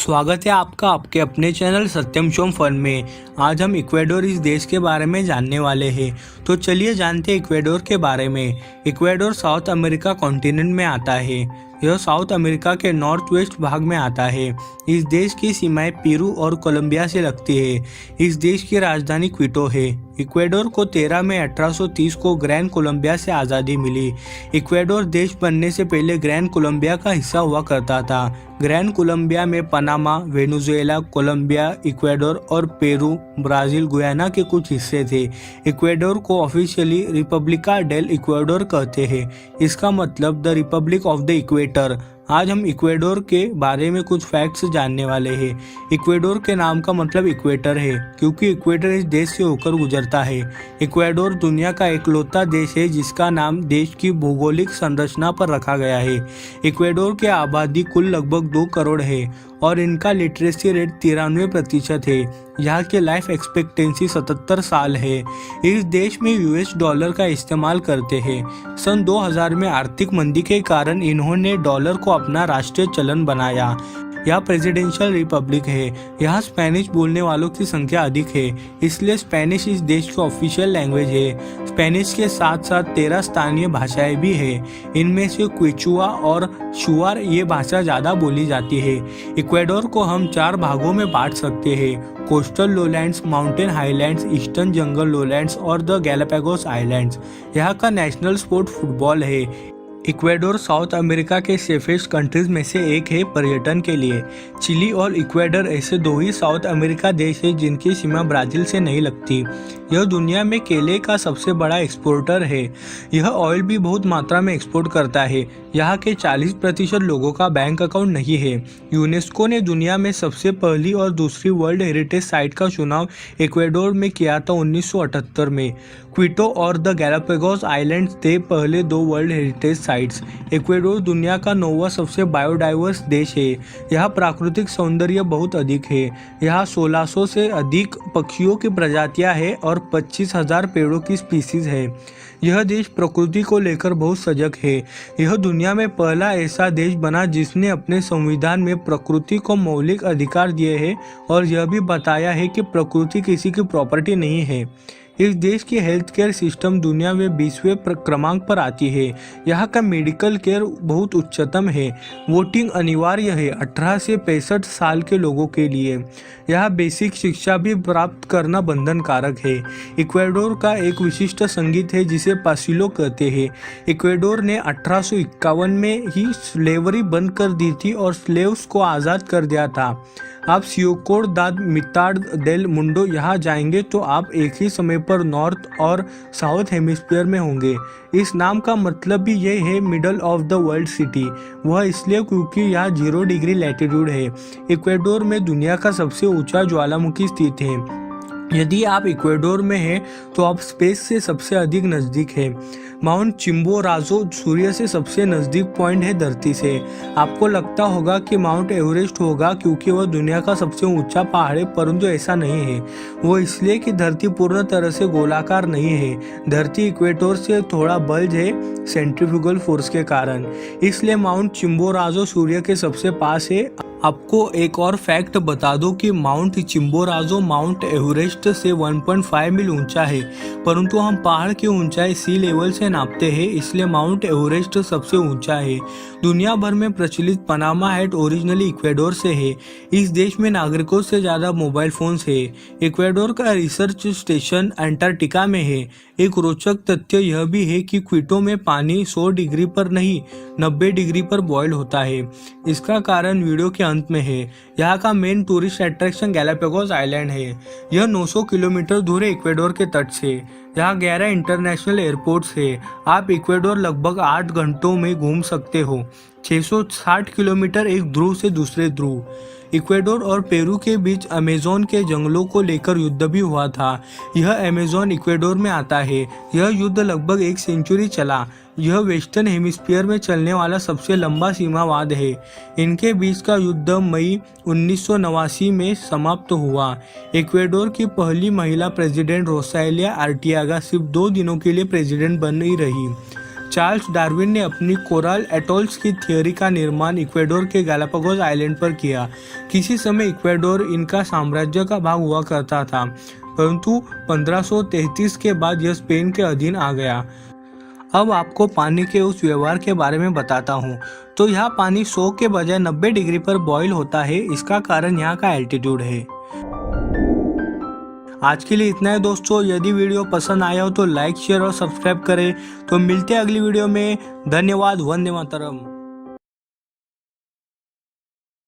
स्वागत है आपका आपके अपने चैनल सत्यम शोम फन में। आज हम इक्वेडोर इस देश के बारे में जानने वाले हैं। तो चलिए जानते हैं इक्वेडोर के बारे में। इक्वेडोर साउथ अमेरिका कॉन्टिनेंट में आता है। यह साउथ अमेरिका के नॉर्थ वेस्ट भाग में आता है। इस देश की सीमाएं पेरू और कोलंबिया से लगती है। इस देश की राजधानी क्विटो है। इक्वेडोर को 13 मई 1830 को ग्रैंड कोलंबिया से आज़ादी मिली। इक्वेडोर देश बनने से पहले ग्रैंड कोलंबिया का हिस्सा हुआ करता था। ग्रैंड कोलंबिया में पनामा, वेनेजुएला, कोलंबिया, इक्वेडोर और पेरू, ब्राज़ील, गुयाना के कुछ हिस्से थे। इक्वेडोर को ऑफिशियली रिपब्लिका डेल इक्वेडोर कहते हैं। इसका मतलब the Republic of the equator. आज हम इक्वेडोर के बारे में कुछ फैक्ट्स जानने वाले हैं। इक्वेडोर के नाम का मतलब इक्वेटर है क्योंकि इक्वेटर इस देश से होकर गुजरता है। इक्वेडोर दुनिया का एकलौता देश है जिसका नाम देश की भौगोलिक संरचना पर रखा गया है। इक्वेडोर की आबादी कुल लगभग 2 करोड़ है और इनका लिटरेसी रेट 93% है। यहाँ की लाइफ एक्सपेक्टेंसी 77 साल है। इस देश में यूएस डॉलर का इस्तेमाल करते हैं। सन 2000 में आर्थिक मंदी के कारण इन्होंने डॉलर को अपना राष्ट्रीय चलन बनाया। यह प्रेसिडेंशियल रिपब्लिक है। यहाँ स्पेनिश बोलने वालों की संख्या अधिक है, इसलिए स्पेनिश इस देश की ऑफिशियल लैंग्वेज है। स्पेनिश के साथ साथ 13 स्थानीय भाषाएं भी है। इनमें से क्विचुआ और शुआर ये भाषा ज़्यादा बोली जाती है। इक्वेडोर को हम 4 भागों में बांट सकते हैं: कोस्टल लोलैंड्स, माउंटेन हाईलैंड्स, ईस्टर्न जंगल लोलैंड्स और द गैलापागोस आइलैंड्स। यहाँ का नेशनल स्पोर्ट फुटबॉल है। इक्वेडोर साउथ अमेरिका के सेफेस्ट कंट्रीज में से एक है पर्यटन के लिए। चिली और इक्वेडोर ऐसे 2 ही साउथ अमेरिका देश है जिनकी सीमा ब्राज़ील से नहीं लगती। यह दुनिया में केले का सबसे बड़ा एक्सपोर्टर है। यह ऑयल भी बहुत मात्रा में एक्सपोर्ट करता है। यहाँ के 40% लोगों का बैंक अकाउंट नहीं है। यूनेस्को ने दुनिया में सबसे पहली और दूसरी वर्ल्ड हेरिटेज साइट का चुनाव इक्वेडोर में किया था 1978 में। क्विटो और द गैलापागोस आइलैंड्स थे पहले 2 वर्ल्ड हेरिटेज साइट्स। इक्वेडोर दुनिया का 9वां सबसे बायोडाइवर्स देश है। यहाँ प्राकृतिक सौंदर्य बहुत अधिक है। यहाँ 1600 से अधिक पक्षियों की प्रजातियाँ हैं और 25,000 पेड़ों की स्पीसीज है। यह देश प्रकृति को लेकर बहुत सजग है। यह दुनिया में पहला ऐसा देश बना जिसने अपने संविधान में प्रकृति को मौलिक अधिकार दिए हैं और यह भी बताया है कि प्रकृति किसी की प्रॉपर्टी नहीं है। इस देश की हेल्थ केयर सिस्टम दुनिया में 20वें क्रमांक पर आती है। यहाँ का मेडिकल केयर बहुत उच्चतम है। वोटिंग अनिवार्य है 18 से 65 साल के लोगों के लिए। यहाँ बेसिक शिक्षा भी प्राप्त करना बंधनकारक है। इक्वेडोर का एक विशिष्ट संगीत है जिसे पासिलो कहते हैं। इक्वेडोर ने 1851 में ही स्लेवरी बंद कर दी थी और स्लेव्स को आज़ाद कर दिया था। आप सियोकोड दाद मिताड डेल मुंडो यहाँ जाएंगे तो आप एक ही समय पर नॉर्थ और साउथ हेमिस्फीयर में होंगे। इस नाम का मतलब भी ये है middle of the world city. वह इसलिए क्योंकि यहाँ 0 डिग्री लैटिट्यूड है। इक्वेडोर में दुनिया का सबसे ऊंचा ज्वालामुखी स्थित है। यदि आप इक्वेडोर में हैं तो आप स्पेस से सबसे अधिक नज़दीक है। माउंट चिम्बोराजो सूर्य से सबसे नज़दीक पॉइंट है धरती से। आपको लगता होगा कि माउंट एवरेस्ट होगा क्योंकि वह दुनिया का सबसे ऊंचा पहाड़ है, परंतु ऐसा नहीं है। वो इसलिए कि धरती पूर्ण तरह से गोलाकार नहीं है। धरती इक्वेडोर से थोड़ा बल्ज है सेंट्रीफ्यूगल फोर्स के कारण, इसलिए माउंट चिम्बोराजो सूर्य के सबसे पास है। आपको एक और फैक्ट बता दो कि माउंट चिम्बोराजो माउंट एवरेस्ट से 1.5 मील ऊंचा है, परंतु हम पहाड़ की ऊंचाई सी लेवल से नापते हैं, इसलिए माउंट एवरेस्ट सबसे ऊंचा है। दुनिया भर में प्रचलित पनामा हैट ओरिजिनली इक्वेडोर से है। इस देश में नागरिकों से ज़्यादा मोबाइल फोन्स है। इक्वेडोर का रिसर्च स्टेशन अंटार्कटिका में है। एक रोचक तथ्य यह भी है कि क्विटो में पानी 100 डिग्री पर नहीं 90 डिग्री पर बॉयल होता है। इसका कारण वीडियो के अंत में है। यहाँ का main tourist attraction Galapagos island है। यह 900 किलोमीटर दूर है इक्वेडोर के तट से। यहाँ 11 इंटरनेशनल एयरपोर्ट्स है। आप इक्वेडोर लगभग 8 घंटों में घूम सकते हो। 660 किलोमीटर एक ध्रुव से दूसरे ध्रुव। इक्वेडोर और पेरू के बीच अमेज़न के जंगलों को लेकर युद्ध भी हुआ था। यह अमेज़न इक्वेडोर में आता है। यह युद्ध लगभग 1 सेंचुरी चला। यह वेस्टर्न हेमिस्फीयर में चलने वाला सबसे लंबा सीमावाद है। इनके बीच का युद्ध मई 1989 में समाप्त हुआ। इक्वेडोर की पहली महिला प्रेसिडेंट रोसालिया आर्टियागा सिर्फ 2 दिनों के लिए प्रेसिडेंट बनी रही। चार्ल्स डार्विन ने अपनी कोरल एटोल्स की थ्योरी का निर्माण इक्वेडोर के गैलापागोस आइलैंड पर किया। किसी समय इक्वेडोर इनका साम्राज्य का भाग हुआ करता था, परंतु 1533 के बाद यह स्पेन के अधीन आ गया। अब आपको पानी के उस व्यवहार के बारे में बताता हूँ। तो यहाँ पानी 100 के बजाय 90 डिग्री पर बॉईल होता है। इसका कारण यहाँ का एल्टीट्यूड है। आज के लिए इतना है दोस्तों। यदि वीडियो पसंद आया हो तो लाइक, शेयर और सब्सक्राइब करें। तो मिलते हैं अगली वीडियो में। धन्यवाद। वंदे मातरम।